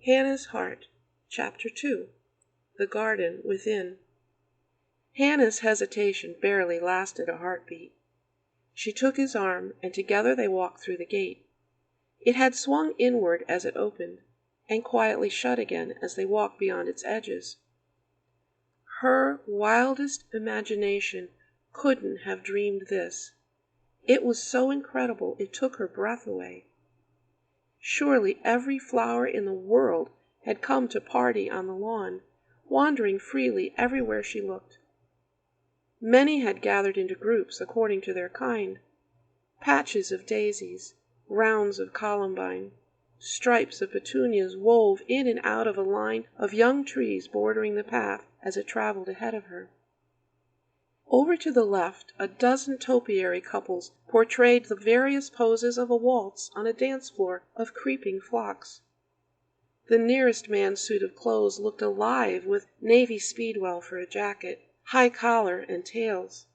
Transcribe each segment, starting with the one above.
Hannah's Heart, Chapter 2. The Garden Within. Hannah's hesitation barely lasted a heartbeat. She took his arm, and together they walked through the gate. It had swung inward as it opened, and quietly shut again as they walked beyond its edges. Her wildest imagination couldn't have dreamed this. It was so incredible it took her breath away. Surely every flower in the world had come to party on the lawn, wandering freely everywhere she looked. Many had gathered into groups according to their kind. Patches of daisies, rounds of columbine, stripes of petunias wove in and out of a line of young trees bordering the path as it traveled ahead of her. Over to the left, a dozen topiary couples portrayed the various poses of a waltz on a dance floor of creeping phlox. The nearest man's suit of clothes looked alive with navy speedwell for a jacket, high collar, and tails.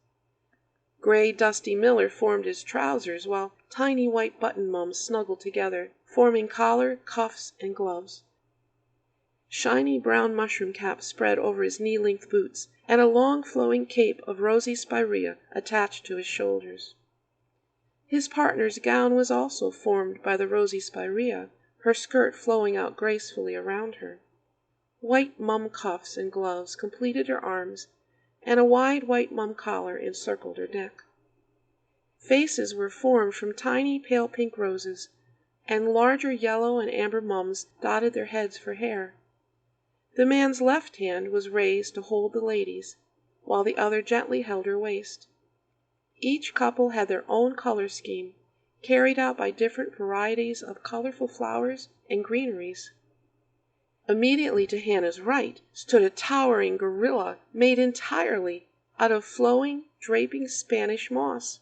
Gray Dusty Miller formed his trousers, while tiny white button mums snuggled together, forming collar, cuffs, and gloves. Shiny brown mushroom caps spread over his knee-length boots, and a long flowing cape of rosy spirea attached to his shoulders. His partner's gown was also formed by the rosy spirea, her skirt flowing out gracefully around her. White mum cuffs and gloves completed her arms, and a wide white mum collar encircled her neck. Faces were formed from tiny pale pink roses, and larger yellow and amber mums dotted their heads for hair. The man's left hand was raised to hold the lady's, while the other gently held her waist. Each couple had their own color scheme, carried out by different varieties of colorful flowers and greeneries. Immediately to Hannah's right stood a towering gorilla made entirely out of flowing, draping Spanish moss.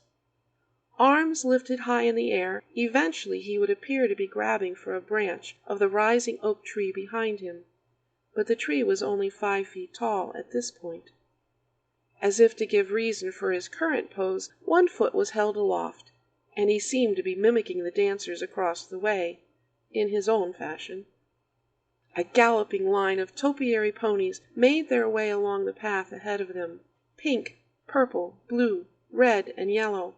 Arms lifted high in the air, eventually he would appear to be grabbing for a branch of the rising oak tree behind him, but the tree was only 5 feet tall at this point. As if to give reason for his current pose, one foot was held aloft, and he seemed to be mimicking the dancers across the way, in his own fashion. A galloping line of topiary ponies made their way along the path ahead of them, pink, purple, blue, red, and yellow,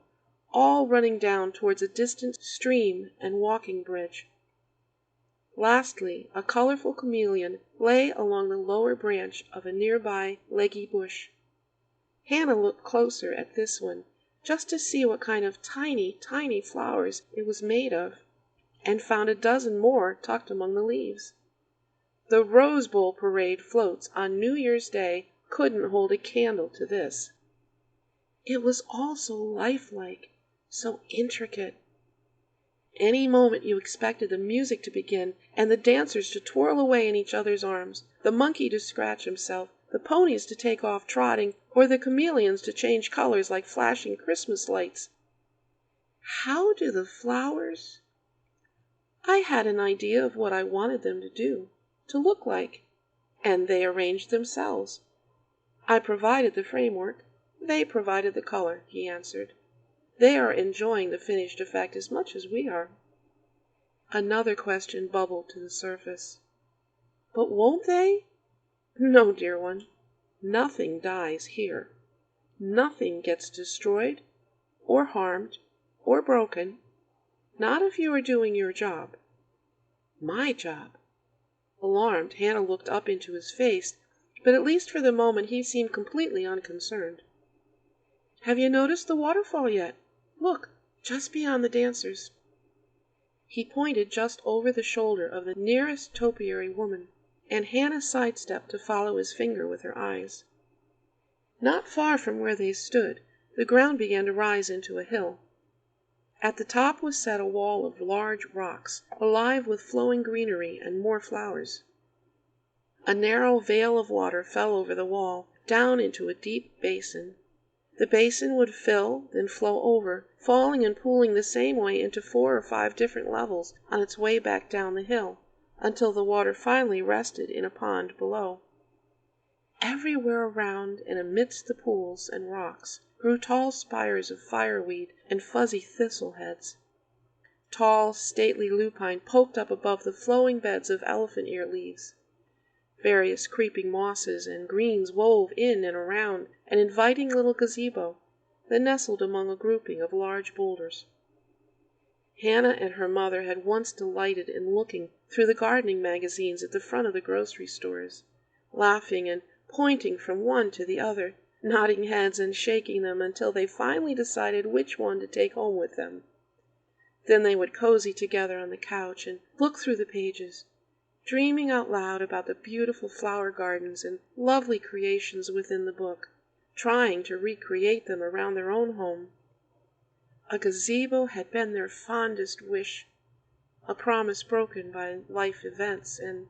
all running down towards a distant stream and walking bridge. Lastly, a colorful chameleon lay along the lower branch of a nearby leggy bush. Hannah looked closer at this one, just to see what kind of tiny, tiny flowers it was made of, and found a dozen more tucked among the leaves. The Rose Bowl parade floats on New Year's Day couldn't hold a candle to this. It was all so lifelike, so intricate. Any moment you expected the music to begin and the dancers to twirl away in each other's arms, the monkey to scratch himself, the ponies to take off trotting, or the chameleons to change colors like flashing Christmas lights. How do the flowers? I had an idea of what I wanted them to do, to look like, and they arranged themselves. I provided the framework, they provided the color, he answered. They are enjoying the finished effect as much as we are. Another question bubbled to the surface. But won't they? No, dear one. Nothing dies here. Nothing gets destroyed, or harmed, or broken. Not if you are doing your job. My job. Alarmed, Hannah looked up into his face, but at least for the moment he seemed completely unconcerned. Have you noticed the waterfall yet? Look, just beyond the dancers. He pointed just over the shoulder of the nearest topiary woman, and Hannah sidestepped to follow his finger with her eyes. Not far from where they stood, the ground began to rise into a hill. At the top was set a wall of large rocks, alive with flowing greenery and more flowers. A narrow veil of water fell over the wall, down into a deep basin. The basin would fill, then flow over, falling and pooling the same way into 4 or 5 different levels on its way back down the hill, until the water finally rested in a pond below. Everywhere around and amidst the pools and rocks grew tall spires of fireweed and fuzzy thistle heads. Tall, stately lupine poked up above the flowing beds of elephant ear leaves. Various creeping mosses and greens wove in and around an inviting little gazebo that nestled among a grouping of large boulders. Hannah and her mother had once delighted in looking through the gardening magazines at the front of the grocery stores, laughing and pointing from one to the other, nodding heads and shaking them until they finally decided which one to take home with them. Then they would cozy together on the couch and look through the pages, dreaming out loud about the beautiful flower gardens and lovely creations within the book, trying to recreate them around their own home. A gazebo had been their fondest wish, a promise broken by life events and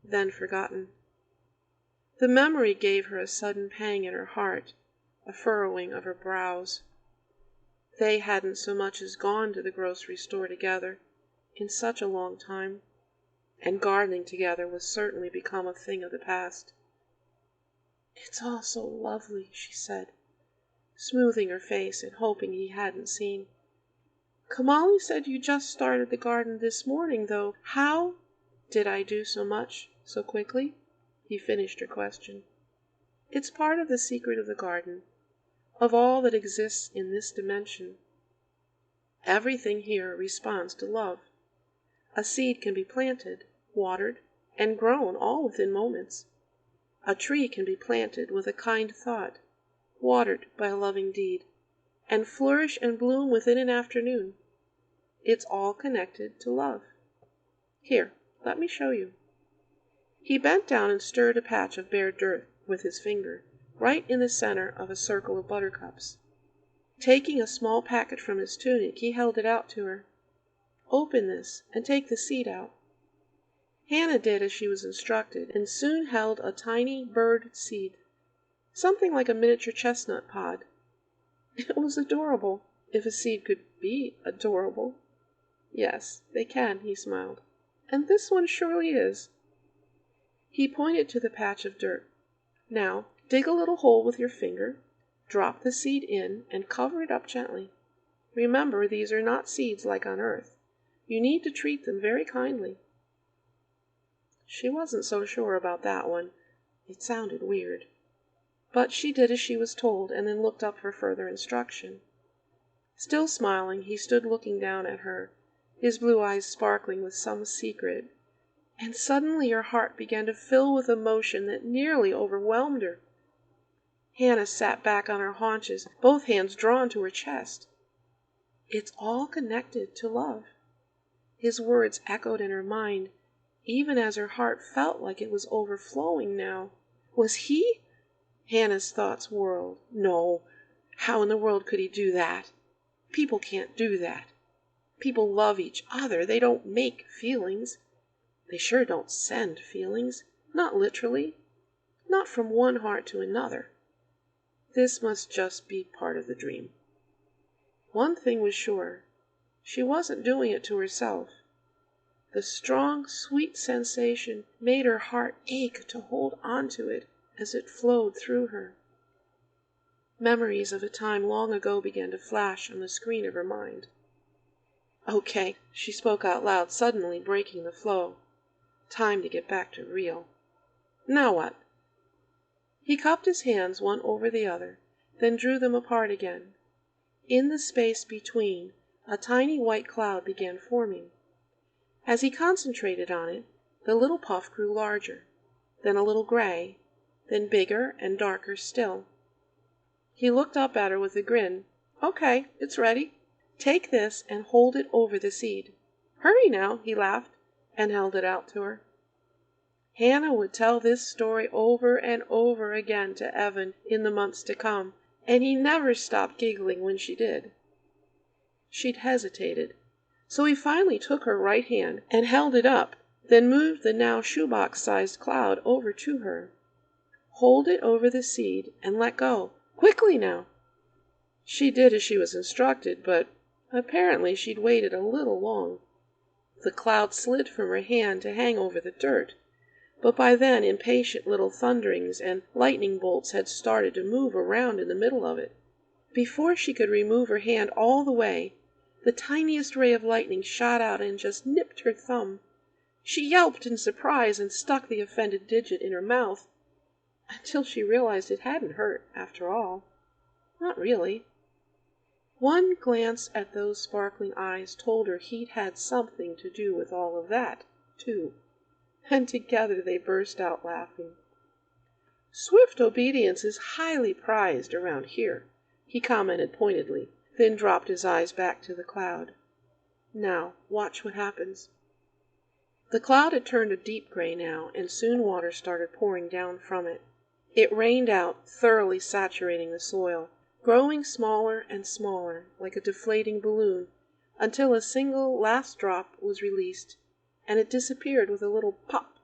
then forgotten. The memory gave her a sudden pang in her heart, a furrowing of her brows. They hadn't so much as gone to the grocery store together in such a long time, and gardening together was certainly become a thing of the past. "It's all so lovely," she said, smoothing her face and hoping he hadn't seen. "Kamali said you just started the garden this morning, though. How did I do so much so quickly?" He finished her question. "It's part of the secret of the garden, of all that exists in this dimension. Everything here responds to love. A seed can be planted, watered, and grown all within moments. A tree can be planted with a kind thought, watered by a loving deed, and flourish and bloom within an afternoon. It's all connected to love. Here, let me show you." He bent down and stirred a patch of bare dirt with his finger, right in the center of a circle of buttercups. Taking a small packet from his tunic, he held it out to her. "Open this and take the seed out." Hannah did as she was instructed, and soon held a tiny bird seed, something like a miniature chestnut pod. It was adorable, if a seed could be adorable. "Yes, they can," he smiled. "And this one surely is." He pointed to the patch of dirt. "Now, dig a little hole with your finger, drop the seed in, and cover it up gently. Remember, these are not seeds like on earth. You need to treat them very kindly." She wasn't so sure about that one. It sounded weird. But she did as she was told, and then looked up for further instruction. Still smiling, he stood looking down at her, his blue eyes sparkling with some secret. And suddenly her heart began to fill with emotion that nearly overwhelmed her. Hannah sat back on her haunches, both hands drawn to her chest. "It's all connected to love." His words echoed in her mind, even as her heart felt like it was overflowing now. Was he? Hannah's thoughts whirled. No, how in the world could he do that? People can't do that. People love each other. They don't make feelings. They sure don't send feelings. Not literally. Not from one heart to another. This must just be part of the dream. One thing was sure. She wasn't doing it to herself. The strong, sweet sensation made her heart ache to hold on to it as it flowed through her. Memories of a time long ago began to flash on the screen of her mind. "Okay," she spoke out loud, suddenly breaking the flow. "Time to get back to real. Now what?" He cupped his hands one over the other, then drew them apart again. In the space between, a tiny white cloud began forming. As he concentrated on it, the little puff grew larger, then a little gray, then bigger and darker still. He looked up at her with a grin. "Okay, it's ready. Take this and hold it over the seed. Hurry now," he laughed, and held it out to her. Hannah would tell this story over and over again to Evan in the months to come, and he never stopped giggling when she did. She'd hesitated, so he finally took her right hand and held it up, then moved the now shoebox-sized cloud over to her. "Hold it over the seed and let go. Quickly now." She did as she was instructed, but apparently she'd waited a little long. The cloud slid from her hand to hang over the dirt, but by then impatient little thunderings and lightning bolts had started to move around in the middle of it. Before she could remove her hand all the way, The tiniest ray of lightning shot out and just nipped her thumb. She yelped in surprise and stuck the offended digit in her mouth, until she realized it hadn't hurt, after all. Not really. One glance at those sparkling eyes told her he'd had something to do with all of that, too, and together they burst out laughing. "Swift obedience is highly prized around here," he commented pointedly, then dropped his eyes back to the cloud. "Now, watch what happens." The cloud had turned a deep gray now, and soon water started pouring down from it. It rained out, thoroughly saturating the soil, growing smaller and smaller, like a deflating balloon, until a single last drop was released, and it disappeared with a little pop.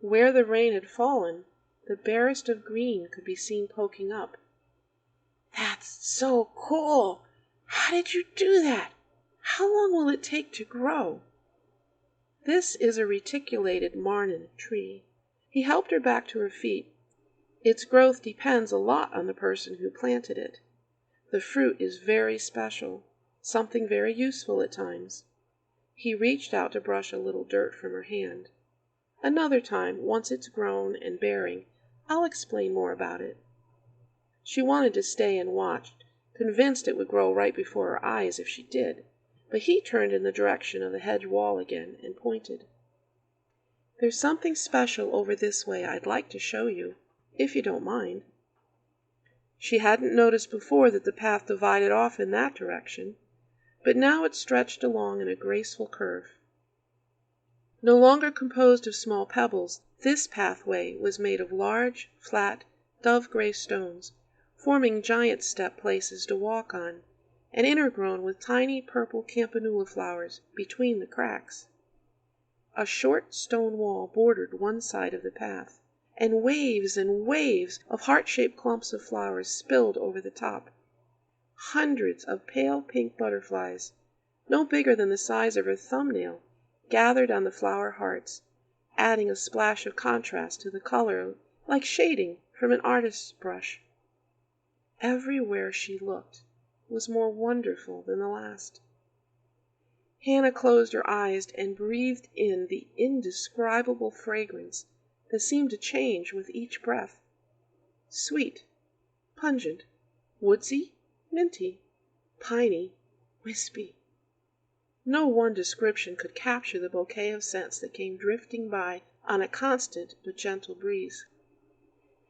Where the rain had fallen, the barest of green could be seen poking up. "That's so cool! How did you do that? How long will it take to grow?" "This is a reticulated marnin tree." He helped her back to her feet. "Its growth depends a lot on the person who planted it. The fruit is very special, something very useful at times." He reached out to brush a little dirt from her hand. "Another time, once it's grown and bearing, I'll explain more about it." She wanted to stay and watch, convinced it would grow right before her eyes if she did, but he turned in the direction of the hedge wall again and pointed. "There's something special over this way I'd like to show you, if you don't mind." She hadn't noticed before that the path divided off in that direction, but now it stretched along in a graceful curve. No longer composed of small pebbles, this pathway was made of large, flat, dove-gray stones, forming giant step places to walk on, and intergrown with tiny purple campanula flowers between the cracks. A short stone wall bordered one side of the path, and waves of heart-shaped clumps of flowers spilled over the top. Hundreds of pale pink butterflies, no bigger than the size of her thumbnail, gathered on the flower hearts, adding a splash of contrast to the color, like shading from an artist's brush. Everywhere she looked was more wonderful than the last. Hannah closed her eyes and breathed in the indescribable fragrance that seemed to change with each breath. Sweet, pungent, woodsy, minty, piney, wispy. No one description could capture the bouquet of scents that came drifting by on a constant but gentle breeze.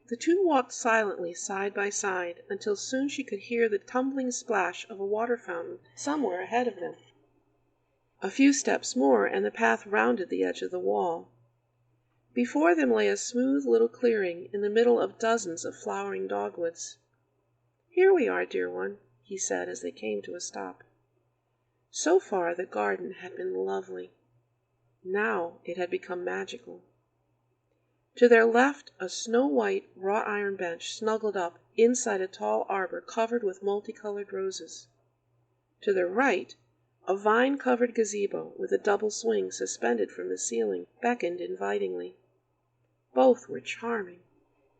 The two walked silently side by side until soon she could hear the tumbling splash of a water fountain somewhere ahead of them. A few steps more and the path rounded the edge of the wall. Before them lay a smooth little clearing in the middle of dozens of flowering dogwoods. "Here we are, dear one," he said as they came to a stop. So far the garden had been lovely. Now it had become magical. To their left a snow-white wrought iron bench snuggled up inside a tall arbor covered with multicolored roses. To their right a vine-covered gazebo with a double swing suspended from the ceiling beckoned invitingly. Both were charming,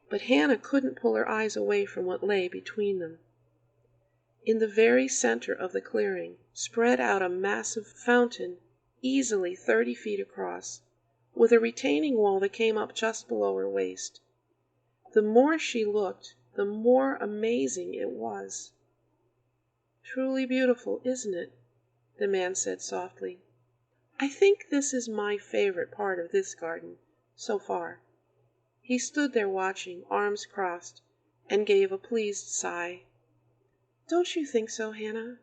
but Hannah couldn't pull her eyes away from what lay between them. In the very center of the clearing spread out a massive fountain, easily 30 feet across, with a retaining wall that came up just below her waist. The more she looked, the more amazing it was. "Truly beautiful, isn't it?" the man said softly. "I think this is my favorite part of this garden, so far." He stood there watching, arms crossed, and gave a pleased sigh. "Don't you think so, Hannah?"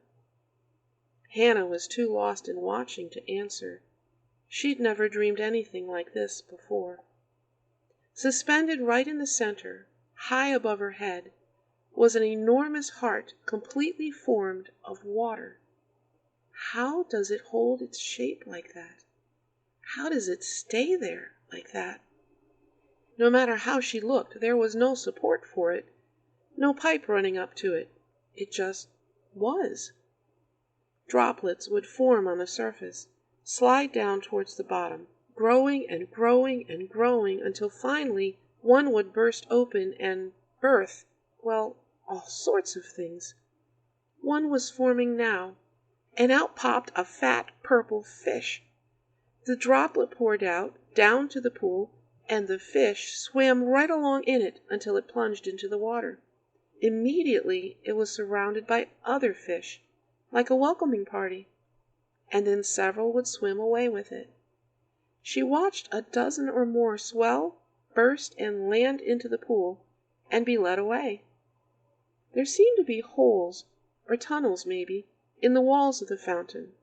Hannah was too lost in watching to answer. She'd never dreamed anything like this before. Suspended right in the center, high above her head, was an enormous heart completely formed of water. How does it hold its shape like that? How does it stay there like that? No matter how she looked, there was no support for it, no pipe running up to it. It just was. Droplets would form on the surface, slide down towards the bottom, growing and growing and growing until finally one would burst open and birth, well, all sorts of things. One was forming now, and out popped a fat purple fish. The droplet poured out, down to the pool, and the fish swam right along in it until it plunged into the water. Immediately it was surrounded by other fish, like a welcoming party, and then several would swim away with it. She watched a dozen or more swell, burst, and land into the pool, and be led away. There seemed to be holes, or tunnels maybe, in the walls of the fountain.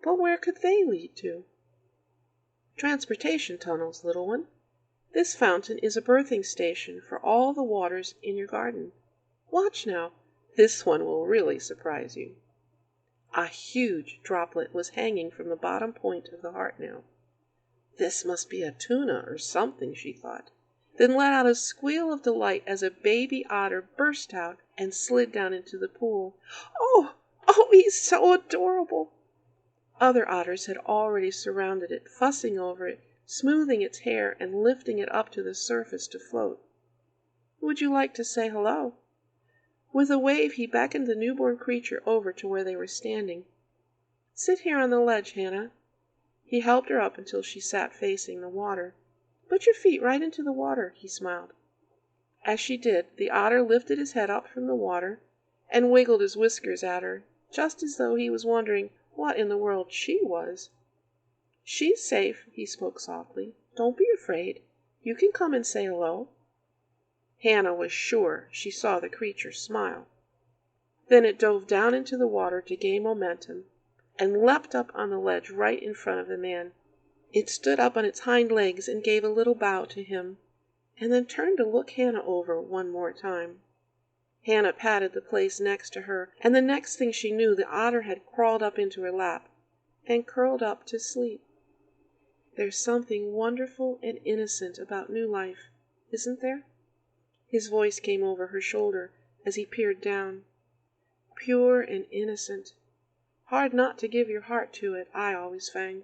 But where could they lead to? Transportation tunnels, little one. This fountain is a birthing station for all the waters in your garden. Watch now. This one will really surprise you. A huge droplet was hanging from the bottom point of the heart now. This must be a tuna or something, she thought, then let out a squeal of delight as a baby otter burst out and slid down into the pool. Oh, he's so adorable! Other otters had already surrounded it, fussing over it, smoothing its hair, and lifting it up to the surface to float. Would you like to say hello? With a wave, he beckoned the newborn creature over to where they were standing. Sit here on the ledge, Hannah. He helped her up until she sat facing the water. Put your feet right into the water, he smiled. As she did, the otter lifted his head up from the water and wiggled his whiskers at her, just as though he was wondering what in the world she was. She's safe, he spoke softly. Don't be afraid. You can come and say hello. Hannah was sure she saw the creature smile. Then it dove down into the water to gain momentum and leapt up on the ledge right in front of the man. It stood up on its hind legs and gave a little bow to him, and then turned to look Hannah over one more time. Hannah patted the place next to her, and the next thing she knew, the otter had crawled up into her lap and curled up to sleep. There's something wonderful and innocent about new life, isn't there? His voice came over her shoulder as he peered down. Pure and innocent. Hard not to give your heart to it, I always found.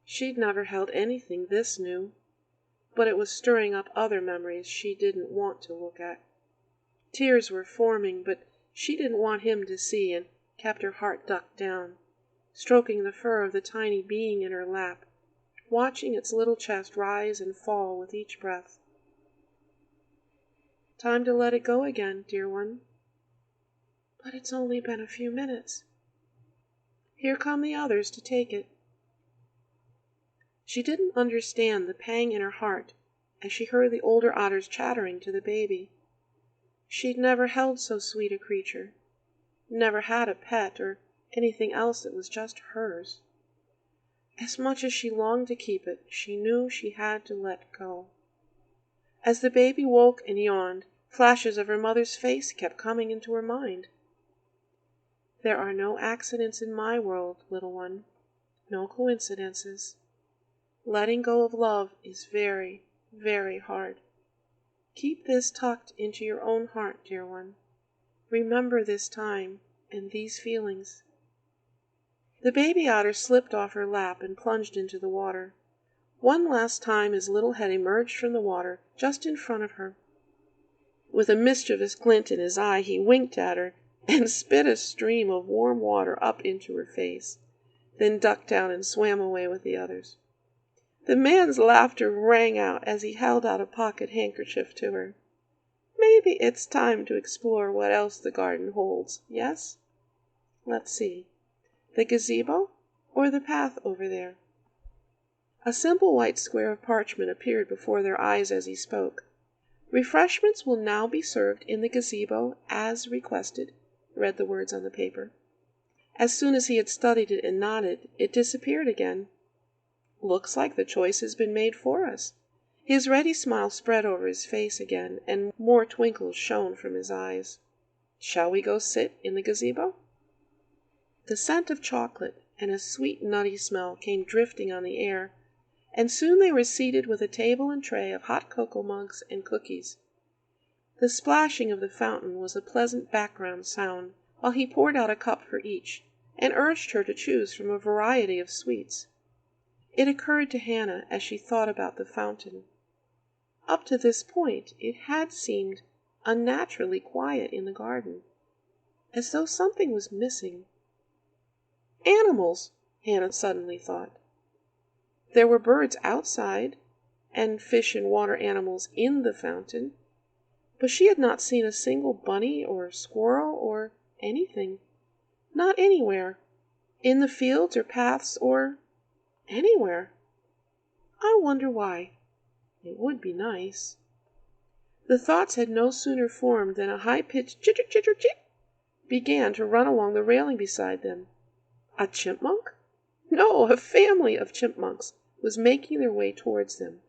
She'd never held anything this new, but it was stirring up other memories she didn't want to look at. Tears were forming, but she didn't want him to see, and kept her heart ducked down, stroking the fur of the tiny being in her lap, watching its little chest rise and fall with each breath. Time to let it go again, dear one. But it's only been a few minutes. Here come the others to take it. She didn't understand the pang in her heart as she heard the older otters chattering to the baby. She'd never held so sweet a creature, never had a pet or anything else that was just hers. As much as she longed to keep it, she knew she had to let go. As the baby woke and yawned, flashes of her mother's face kept coming into her mind. There are no accidents in my world, little one, no coincidences. Letting go of love is very, very hard. Keep this tucked into your own heart, dear one. Remember this time and these feelings. The baby otter slipped off her lap and plunged into the water. One last time his little head emerged from the water just in front of her. With a mischievous glint in his eye, he winked at her and spit a stream of warm water up into her face, then ducked down and swam away with the others. The man's laughter rang out as he held out a pocket handkerchief to her. Maybe it's time to explore what else the garden holds, yes? Let's see. The gazebo or the path over there? A simple white square of parchment appeared before their eyes as he spoke. Refreshments will now be served in the gazebo as requested, read the words on the paper. As soon as he had studied it and nodded, it disappeared again. Looks like the choice has been made for us. His ready smile spread over his face again, and more twinkles shone from his eyes. Shall we go sit in the gazebo? The scent of chocolate and a sweet nutty smell came drifting on the air, and soon they were seated with a table and tray of hot cocoa mugs and cookies. The splashing of the fountain was a pleasant background sound, while he poured out a cup for each, and urged her to choose from a variety of sweets. It occurred to Hannah as she thought about the fountain. Up to this point it had seemed unnaturally quiet in the garden, as though something was missing. Animals, Hannah suddenly thought. There were birds outside, and fish and water animals in the fountain, but she had not seen a single bunny or squirrel or anything. Not anywhere, in the fields or paths or anywhere. I wonder why. It would be nice. The thoughts had no sooner formed than a high-pitched chitter-chitter-chit began to run along the railing beside them. A chipmunk? No, a family of chipmunks was making their way towards them.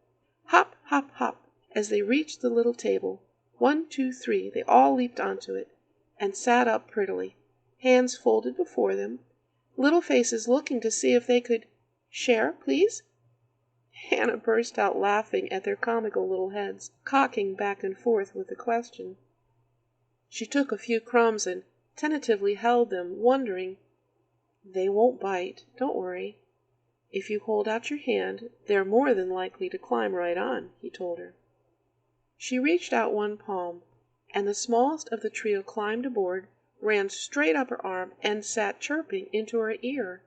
Hop, hop, hop, as they reached the little table. 1, 2, 3, they all leaped onto it, and sat up prettily, hands folded before them, little faces looking to see if they could share, please. Hannah burst out laughing at their comical little heads, cocking back and forth with the question. She took a few crumbs and tentatively held them, wondering. They won't bite, don't worry. If you hold out your hand, they're more than likely to climb right on, he told her. She reached out one palm, and the smallest of the trio climbed aboard, ran straight up her arm, and sat chirping into her ear.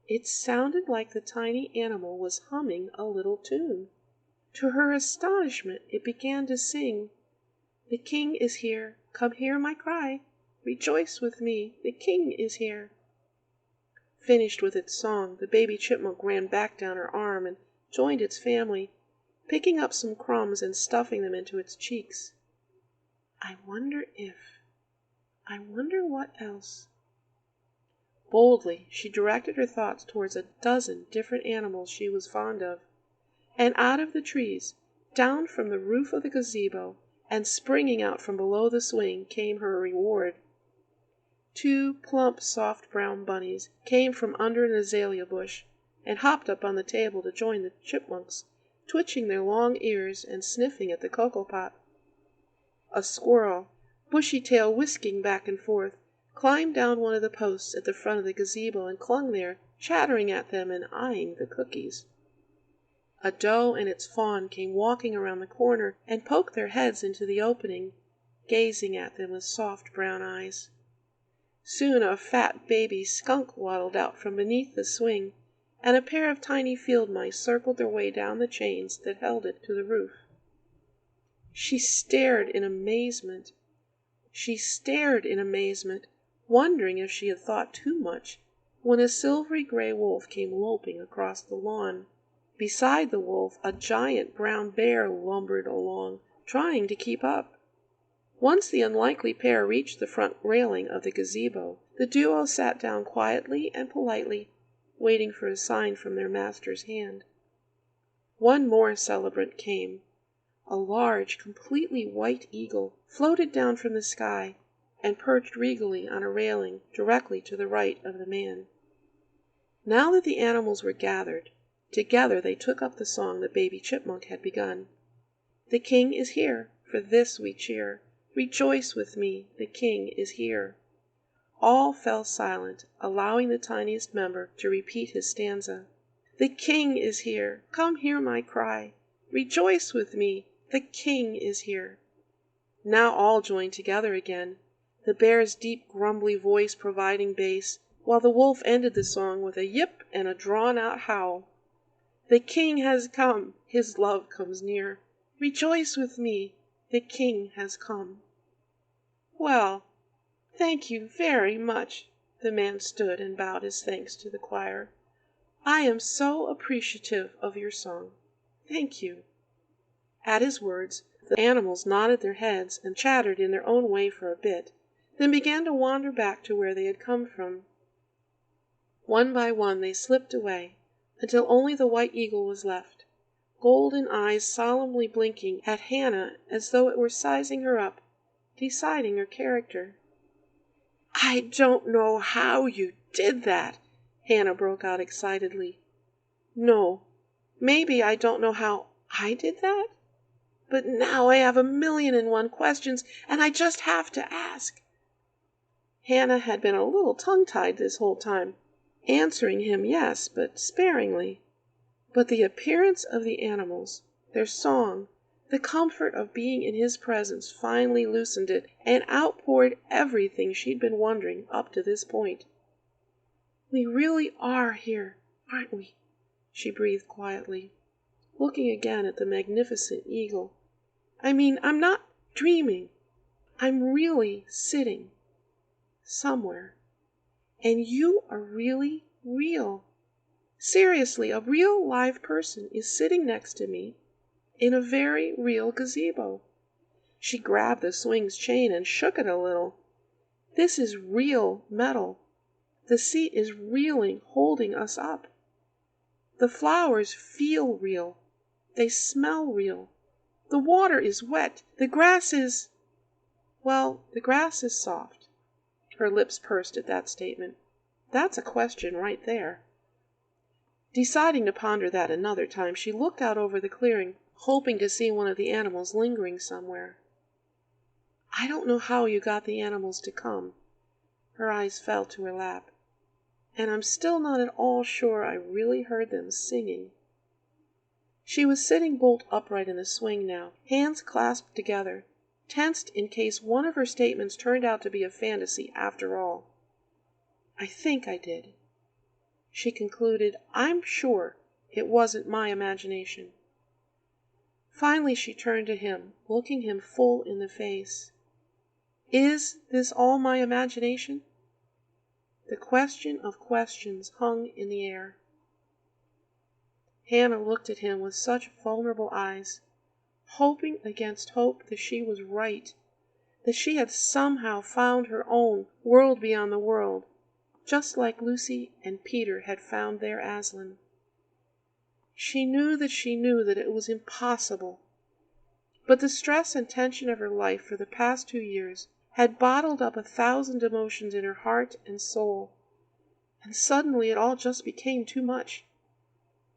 It sounded like the tiny animal was humming a little tune. To her astonishment, it began to sing, "The king is here, come hear my cry. Rejoice with me, the king is here." Finished with its song, the baby chipmunk ran back down her arm and joined its family, picking up some crumbs and stuffing them into its cheeks. I wonder what else. Boldly, she directed her thoughts towards a dozen different animals she was fond of, and out of the trees, down from the roof of the gazebo, and springing out from below the swing came her reward. 2 plump, soft brown bunnies came from under an azalea bush, and hopped up on the table to join the chipmunks, twitching their long ears and sniffing at the cocoa pot. A squirrel, bushy tail whisking back and forth, climbed down one of the posts at the front of the gazebo and clung there, chattering at them and eyeing the cookies. A doe and its fawn came walking around the corner and poked their heads into the opening, gazing at them with soft brown eyes. Soon a fat baby skunk waddled out from beneath the swing, and a pair of tiny field mice circled their way down the chains that held it to the roof. She stared in amazement, wondering if she had thought too much, when a silvery gray wolf came loping across the lawn. Beside the wolf, a giant brown bear lumbered along, trying to keep up. Once the unlikely pair reached the front railing of the gazebo, the duo sat down quietly and politely, waiting for a sign from their master's hand. One more celebrant came. A large, completely white eagle floated down from the sky and perched regally on a railing directly to the right of the man. Now that the animals were gathered, together they took up the song the baby chipmunk had begun. "The king is here, for this we cheer. Rejoice with me, the king is here." All fell silent, allowing the tiniest member to repeat his stanza. "The king is here, come hear my cry. Rejoice with me, the king is here." Now all joined together again, the bear's deep grumbly voice providing bass, while the wolf ended the song with a yip and a drawn-out howl. "The king has come, his love comes near. Rejoice with me, the king has come." "Well, thank you very much." The man stood and bowed his thanks to the choir. "I am so appreciative of your song. Thank you." At his words, the animals nodded their heads and chattered in their own way for a bit, then began to wander back to where they had come from. One by one they slipped away, until only the white eagle was left, golden eyes solemnly blinking at Hannah as though it were sizing her up, deciding her character. "I don't know how you did that," Hannah broke out excitedly. "No, maybe I don't know how I did that? But now I have 1,000,001 questions, and I just have to ask." Hannah had been a little tongue-tied this whole time, answering him yes, but sparingly. But the appearance of the animals, their song, the comfort of being in his presence finally loosened it and outpoured everything she'd been wondering up to this point. We really are here, aren't we? She breathed quietly, looking again at the magnificent eagle. I mean, I'm not dreaming. I'm really sitting somewhere. And you are really real. Seriously, a real live person is sitting next to me in a very real gazebo. She grabbed the swing's chain and shook it a little. This is real metal. The seat is reeling, holding us up. The flowers feel real. They smell real. The water is wet. The grass is... Well, the grass is soft. Her lips pursed at that statement. That's a question right there. Deciding to ponder that another time, she looked out over the clearing, hoping to see one of the animals lingering somewhere. I don't know how you got the animals to come. Her eyes fell to her lap. And I'm still not at all sure I really heard them singing. She was sitting bolt upright in the swing now, hands clasped together, tensed in case one of her statements turned out to be a fantasy after all. I think I did. She concluded, I'm sure it wasn't my imagination. Finally she turned to him, looking him full in the face. Is this all my imagination? The question of questions hung in the air. Hannah looked at him with such vulnerable eyes, hoping against hope that she was right, that she had somehow found her own world beyond the world, just like Lucy and Peter had found their Aslan. She knew that it was impossible, but the stress and tension of her life for the past 2 years had bottled up 1,000 emotions in her heart and soul, and suddenly it all just became too much.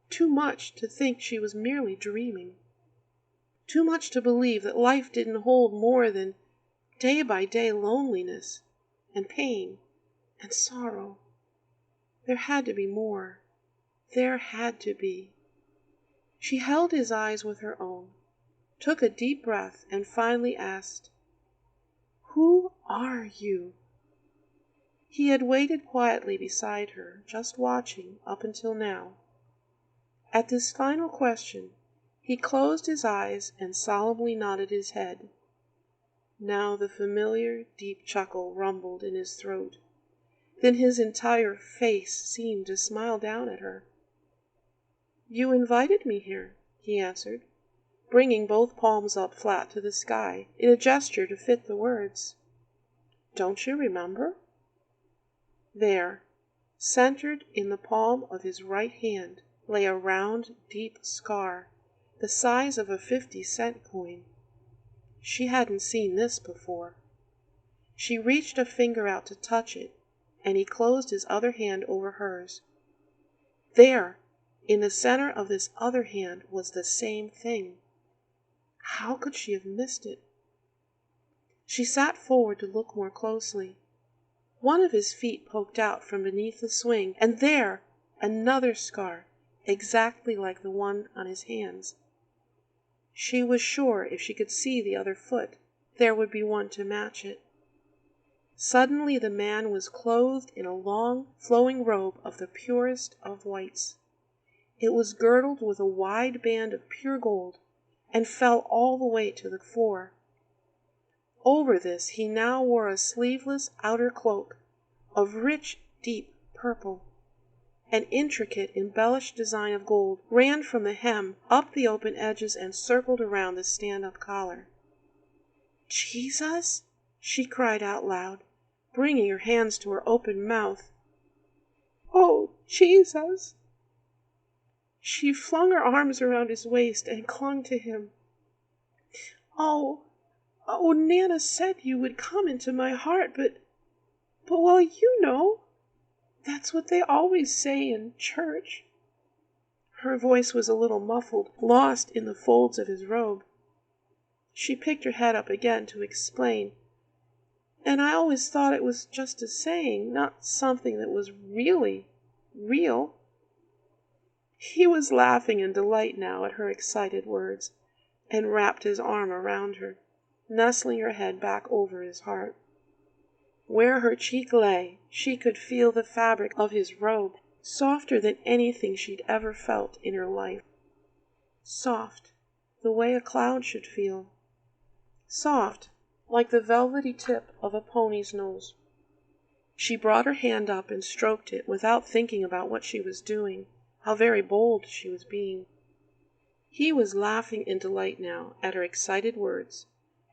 Too much to think she was merely dreaming. Too much to believe that life didn't hold more than day-by-day loneliness and pain and sorrow. There had to be more. There had to be. She held his eyes with her own, took a deep breath, and finally asked, Who are you? He had waited quietly beside her, just watching up until now. At this final question, he closed his eyes and solemnly nodded his head. Now the familiar, deep chuckle rumbled in his throat. Then his entire face seemed to smile down at her. You invited me here, he answered, bringing both palms up flat to the sky in a gesture to fit the words. Don't you remember? There, centered in the palm of his right hand, lay a round, deep scar, the size of a 50-cent coin. She hadn't seen this before. She reached a finger out to touch it, and he closed his other hand over hers. There, in the center of this other hand, was the same thing. How could she have missed it? She sat forward to look more closely. One of his feet poked out from beneath the swing, and there, another scar, exactly like the one on his hands. She was sure if she could see the other foot, there would be one to match it. Suddenly the man was clothed in a long, flowing robe of the purest of whites. It was girdled with a wide band of pure gold, and fell all the way to the floor. Over this he now wore a sleeveless outer cloak of rich, deep purple. An intricate, embellished design of gold ran from the hem up the open edges and circled around the stand-up collar. Jesus! She cried out loud, bringing her hands to her open mouth. Oh, Jesus! She flung her arms around his waist and clung to him. Oh, Nana said you would come into my heart, but well, you know, that's what they always say in church. Her voice was a little muffled, lost in the folds of his robe. She picked her head up again to explain. And I always thought it was just a saying, not something that was really real. He was laughing in delight now at her excited words, and wrapped his arm around her, nestling her head back over his heart. Where her cheek lay, she could feel the fabric of his robe, softer than anything she'd ever felt in her life. Soft, the way a cloud should feel. Soft, like the velvety tip of a pony's nose. She brought her hand up and stroked it without thinking about what she was doing, how very bold she was being. He was laughing in delight now at her excited words,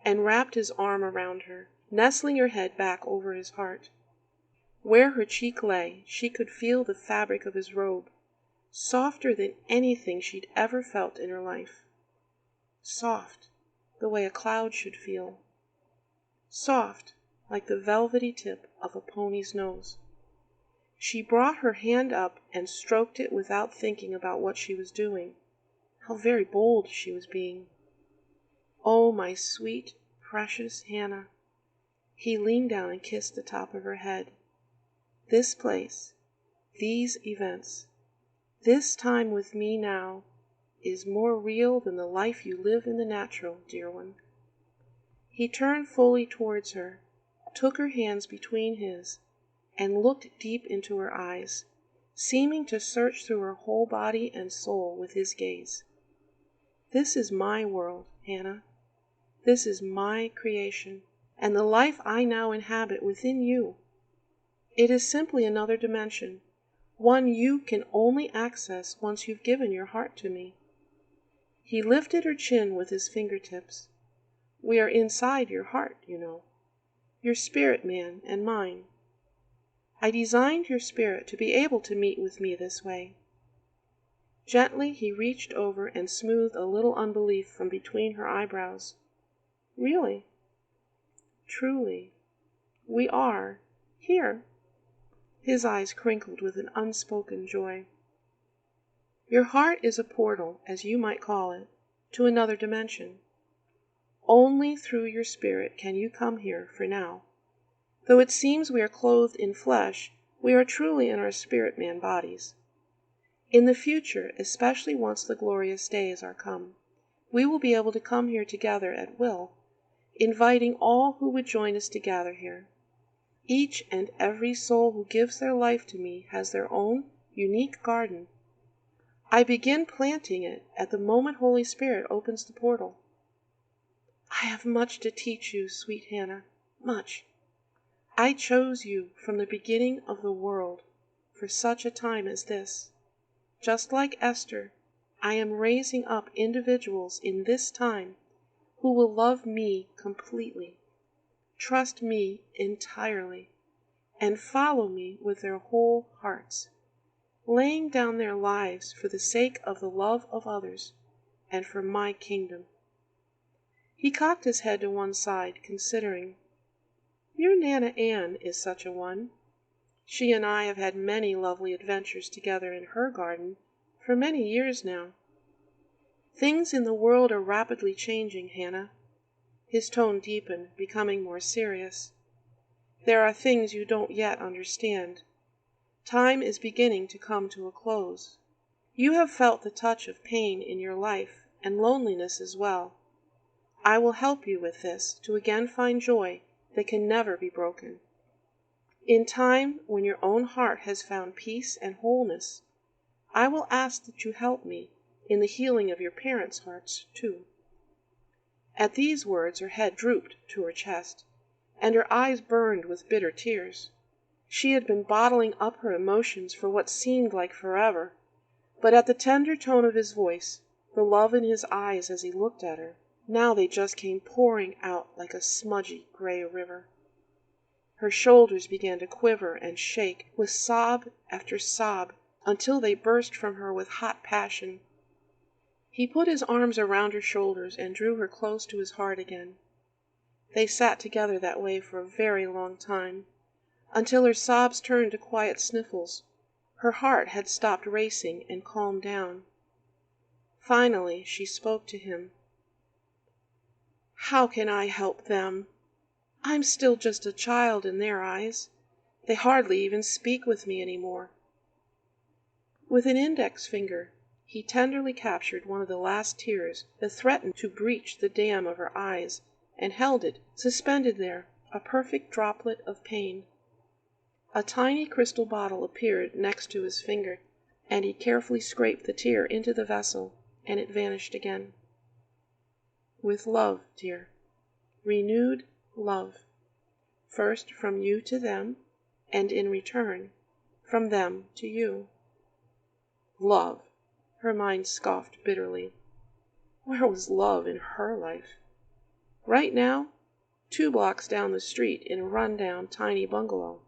and wrapped his arm around her, nestling her head back over his heart. Where her cheek lay, she could feel the fabric of his robe, softer than anything she'd ever felt in her life. Soft, the way a cloud should feel. Soft, like the velvety tip of a pony's nose. She brought her hand up and stroked it without thinking about what she was doing, how very bold she was being. Oh, my sweet, precious Hannah. He leaned down and kissed the top of her head. This place, these events, this time with me now, is more real than the life you live in the natural, dear one. He turned fully towards her, took her hands between his, and looked deep into her eyes, seeming to search through her whole body and soul with his gaze. This is my world, Hannah. This is my creation, and the life I now inhabit within you. It is simply another dimension, one you can only access once you've given your heart to me. He lifted her chin with his fingertips. We are inside your heart, you know, your spirit man and mine. I designed your spirit to be able to meet with me this way. Gently he reached over and smoothed a little unbelief from between her eyebrows. Really? Truly? We are here? His eyes crinkled with an unspoken joy. Your heart is a portal, as you might call it, to another dimension. Only through your spirit can you come here for now. Though it seems we are clothed in flesh, we are truly in our spirit man bodies. In the future, especially once the glorious days are come, we will be able to come here together at will, inviting all who would join us to gather here. Each and every soul who gives their life to me has their own unique garden. I begin planting it at the moment Holy Spirit opens the portal. I have much to teach you, sweet Hannah, much. I chose you from the beginning of the world for such a time as this. Just like Esther, I am raising up individuals in this time who will love me completely, trust me entirely, and follow me with their whole hearts, laying down their lives for the sake of the love of others and for my kingdom. He cocked his head to one side, considering. Your Nana Ann is such a one. She and I have had many lovely adventures together in her garden for many years now. Things in the world are rapidly changing, Hannah. His tone deepened, becoming more serious. There are things you don't yet understand. Time is beginning to come to a close. You have felt the touch of pain in your life, and loneliness as well. I will help you with this to again find joy that can never be broken. In time, when your own heart has found peace and wholeness, I will ask that you help me in the healing of your parents' hearts, too. At these words her head drooped to her chest, and her eyes burned with bitter tears. She had been bottling up her emotions for what seemed like forever, but at the tender tone of his voice, the love in his eyes as he looked at her, now they just came pouring out like a smudgy gray river. Her shoulders began to quiver and shake with sob after sob until they burst from her with hot passion. He put his arms around her shoulders and drew her close to his heart again. They sat together that way for a very long time, until her sobs turned to quiet sniffles. Her heart had stopped racing and calmed down. Finally, she spoke to him. How can I help them? I'm still just a child in their eyes. They hardly even speak with me anymore. With an index finger, he tenderly captured one of the last tears that threatened to breach the dam of her eyes, and held it, suspended there, a perfect droplet of pain. A tiny crystal bottle appeared next to his finger, and he carefully scraped the tear into the vessel, and it vanished again. With love, dear. Renewed love. First from you to them, and in return, from them to you. Love! Her mind scoffed bitterly. Where was love in her life? Right now, 2 blocks down the street in a run-down tiny bungalow.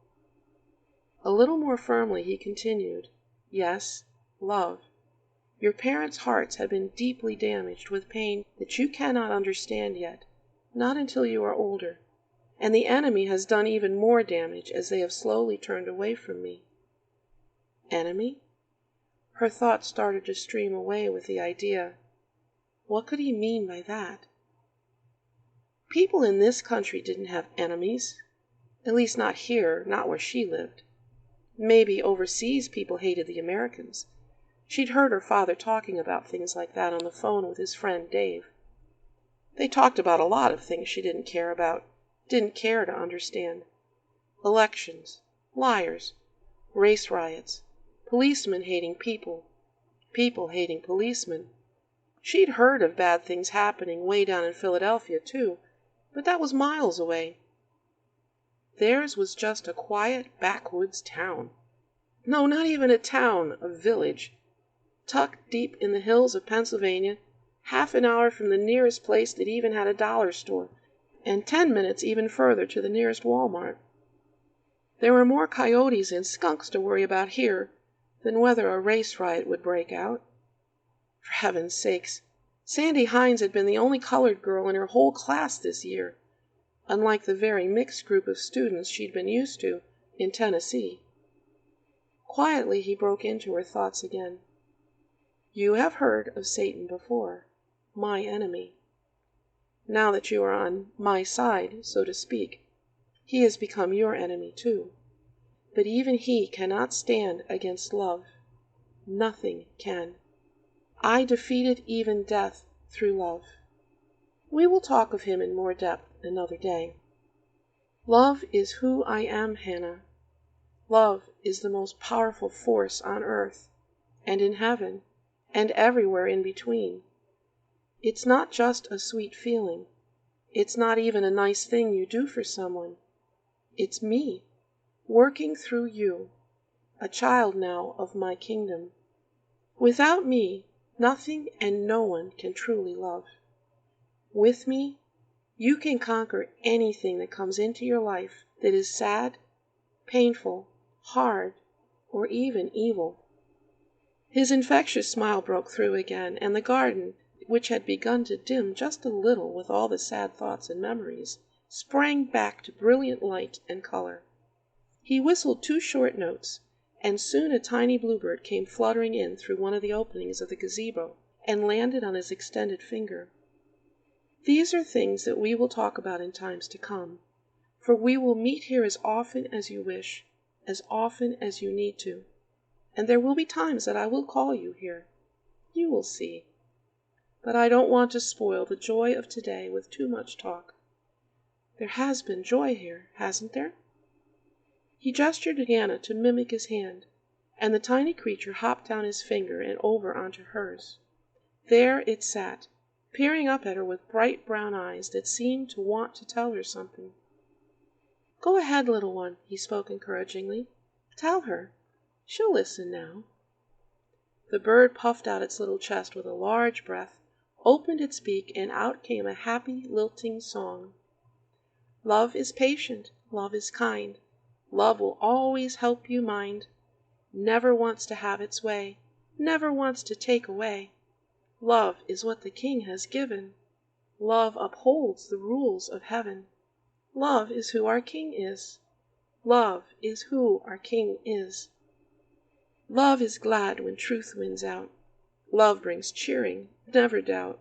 A little more firmly he continued, yes, love. Your parents' hearts have been deeply damaged with pain that you cannot understand yet, not until you are older, and the enemy has done even more damage as they have slowly turned away from me. Enemy? Her thoughts started to stream away with the idea. What could he mean by that? People in this country didn't have enemies. At least not here, not where she lived. Maybe overseas people hated the Americans. She'd heard her father talking about things like that on the phone with his friend Dave. They talked about a lot of things she didn't care about, didn't care to understand. Elections, liars, race riots, policemen hating people, people hating policemen. She'd heard of bad things happening way down in Philadelphia, too, but that was miles away. Theirs was just a quiet backwoods town. No, not even a town, a village, tucked deep in the hills of Pennsylvania, half an hour from the nearest place that even had a dollar store, and 10 minutes even further to the nearest Walmart. There were more coyotes and skunks to worry about here than whether a race riot would break out. For heaven's sakes, Sandy Hines had been the only colored girl in her whole class this year, unlike the very mixed group of students she'd been used to in Tennessee. Quietly he broke into her thoughts again. You have heard of Satan before, my enemy. Now that you are on my side, so to speak, he has become your enemy too. But even he cannot stand against love. Nothing can. I defeated even death through love. We will talk of him in more depth another day. Love is who I am, Hannah. Love is the most powerful force on earth, and in heaven, and everywhere in between. It's not just a sweet feeling. It's not even a nice thing you do for someone. It's me, working through you, a child now of my kingdom. Without me, nothing and no one can truly love. With me, you can conquer anything that comes into your life that is sad, painful, hard, or even evil. His infectious smile broke through again, and the garden, which had begun to dim just a little with all the sad thoughts and memories, sprang back to brilliant light and color. He whistled 2 short notes, and soon a tiny bluebird came fluttering in through one of the openings of the gazebo and landed on his extended finger. These are things that we will talk about in times to come, for we will meet here as often as you wish, as often as you need to, and there will be times that I will call you here. You will see. But I don't want to spoil the joy of today with too much talk. There has been joy here, hasn't there? He gestured to Hannah to mimic his hand, and the tiny creature hopped down his finger and over onto hers. There it sat, peering up at her with bright brown eyes that seemed to want to tell her something. Go ahead, little one, he spoke encouragingly. Tell her. She'll listen now. The bird puffed out its little chest with a large breath, opened its beak, and out came a happy, lilting song. Love is patient, love is kind, love will always help you mind, never wants to have its way, never wants to take away. Love is what the King has given. Love upholds the rules of heaven. Love is who our King is. Love is who our King is. Love is glad when truth wins out. Love brings cheering, never doubt.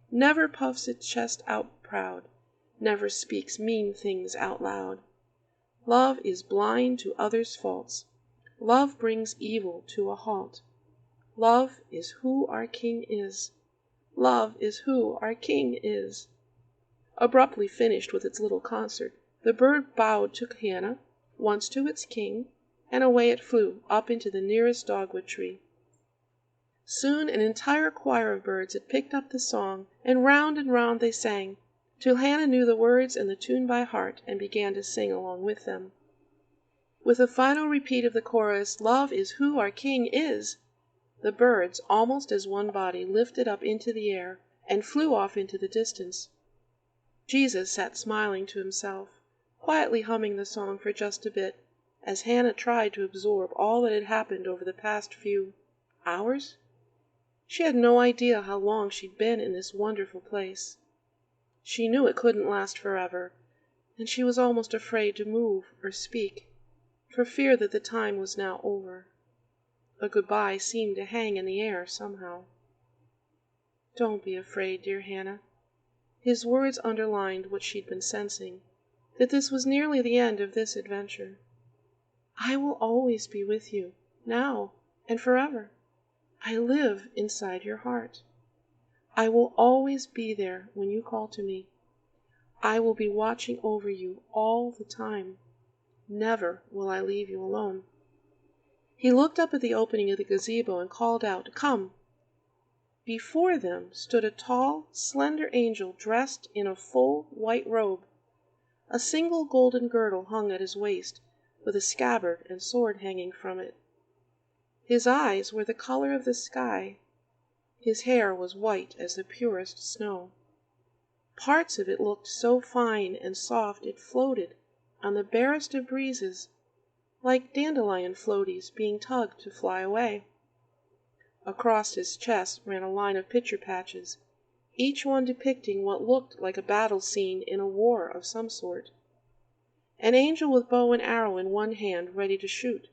Never puffs its chest out proud. Never speaks mean things out loud. Love is blind to others' faults. Love brings evil to a halt. Love is who our King is. Love is who our King is. Abruptly finished with its little concert, The bird bowed to Hannah, once to its king, and away it flew up into the nearest dogwood tree. Soon an entire choir of birds had picked up the song, and round they sang, till Hannah knew the words and the tune by heart and began to sing along with them. With a final repeat of the chorus, "Love is who our King is," the birds, almost as one body, lifted up into the air and flew off into the distance. Jesus sat smiling to himself, quietly humming the song for just a bit, as Hannah tried to absorb all that had happened over the past few hours. She had no idea how long she'd been in this wonderful place. She knew it couldn't last forever, and she was almost afraid to move or speak, for fear that the time was now over. A goodbye seemed to hang in the air somehow. "Don't be afraid, dear Hannah." His words underlined what she'd been sensing, that this was nearly the end of this adventure. "I will always be with you, now and forever. I live inside your heart. I will always be there when you call to me. I will be watching over you all the time. Never will I leave you alone." He looked up at the opening of the gazebo and called out, "Come." Before them stood a tall, slender angel dressed in a full white robe. A single golden girdle hung at his waist, with a scabbard and sword hanging from it. His eyes were the color of the sky. His hair was white as the purest snow. Parts of it looked so fine and soft it floated on the barest of breezes, like dandelion floaties being tugged to fly away. Across his chest ran a line of picture patches, each one depicting what looked like a battle scene in a war of some sort. An angel with bow and arrow in one hand ready to shoot.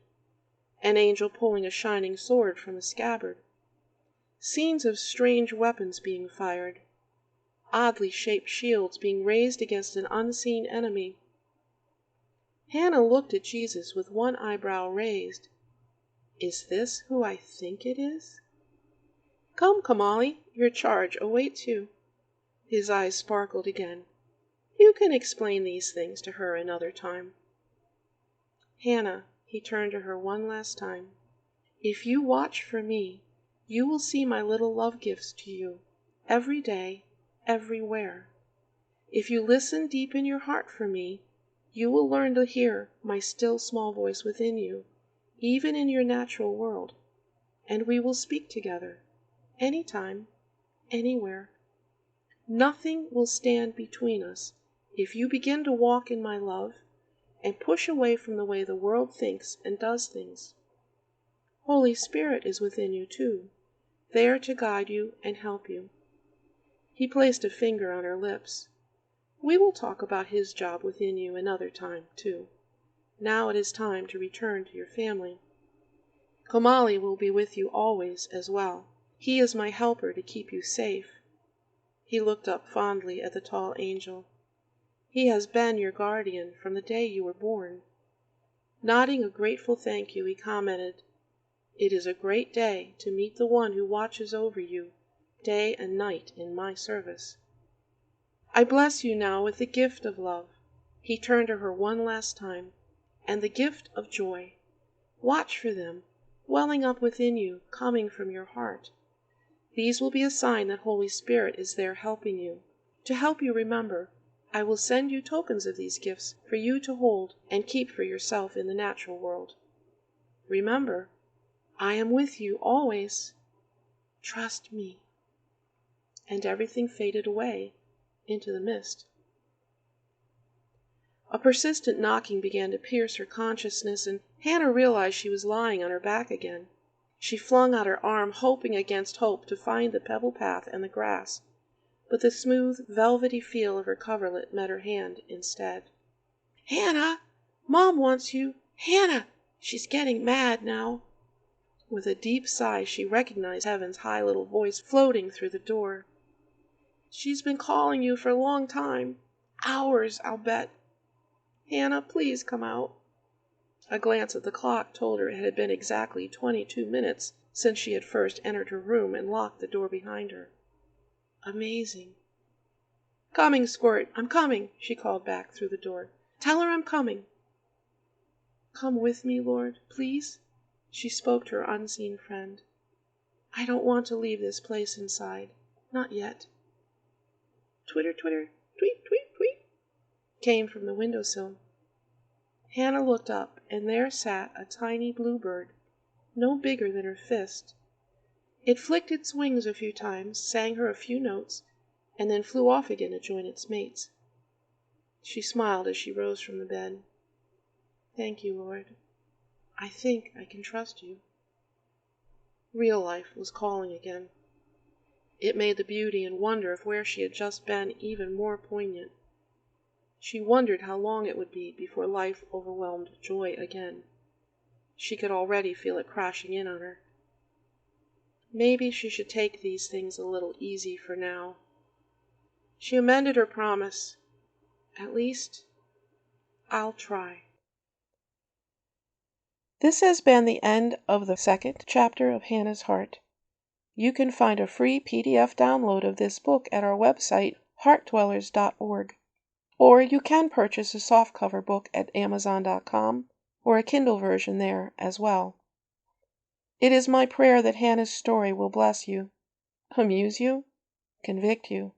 An angel pulling a shining sword from a scabbard. Scenes of strange weapons being fired. Oddly shaped shields being raised against an unseen enemy. Hannah looked at Jesus with one eyebrow raised. "Is this who I think it is?" "Come, Kamali, your charge awaits you." His eyes sparkled again. "You can explain these things to her another time." "Hannah," he turned to her one last time, "if you watch for me, you will see my little love gifts to you, every day, everywhere. If you listen deep in your heart for me, you will learn to hear my still small voice within you, even in your natural world, and we will speak together, anytime, anywhere. Nothing will stand between us if you begin to walk in my love and push away from the way the world thinks and does things. Holy Spirit is within you too, there to guide you and help you." He placed a finger on her lips. "We will talk about his job within you another time, too. Now it is time to return to your family. Kamali will be with you always as well. He is my helper to keep you safe." He looked up fondly at the tall angel. "He has been your guardian from the day you were born." Nodding a grateful thank you, he commented, "It is a great day to meet the one who watches over you day and night in my service. I bless you now with the gift of love." He turned to her one last time, "and the gift of joy. Watch for them, welling up within you, coming from your heart. These will be a sign that Holy Spirit is there helping you. To help you remember, I will send you tokens of these gifts for you to hold and keep for yourself in the natural world. Remember, I am with you always. Trust me." And everything faded away into the mist. A persistent knocking began to pierce her consciousness, and Hannah realized she was lying on her back again. She flung out her arm, hoping against hope to find the pebble path and the grass, but the smooth, velvety feel of her coverlet met her hand instead. "Hannah! Mom wants you! Hannah! She's getting mad now." With a deep sigh, she recognized Heaven's high little voice floating through the door. "She's been calling you for a long time. Hours, I'll bet. Hannah, please come out." A glance at the clock told her it had been exactly 22 minutes since she had first entered her room and locked the door behind her. Amazing. "Coming, Squirt, I'm coming," she called back through the door. Tell her I'm coming." "Come with me, Lord, please?" She spoke to her unseen friend. "I don't want to leave this place inside. Not yet." Twitter, twitter, tweet, tweet, tweet, came from the windowsill. Hannah looked up, and there sat a tiny bluebird, no bigger than her fist. It flicked its wings a few times, sang her a few notes, and then flew off again to join its mates. She smiled as she rose from the bed. "Thank you, Lord. I think I can trust you." Real life was calling again. It made the beauty and wonder of where she had just been even more poignant. She wondered how long it would be before life overwhelmed joy again. She could already feel it crashing in on her. Maybe she should take these things a little easy for now. She amended her promise. "At least, I'll try." This has been the end of the second chapter of Hannah's Heart. You can find a free PDF download of this book at our website, heartdwellers.org. Or you can purchase a softcover book at Amazon.com or a Kindle version there as well. It is my prayer that Hannah's story will bless you, amuse you, convict you,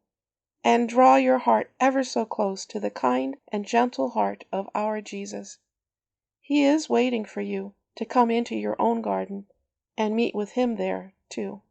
and draw your heart ever so close to the kind and gentle heart of our Jesus. He is waiting for you to come into your own garden and meet with Him there too.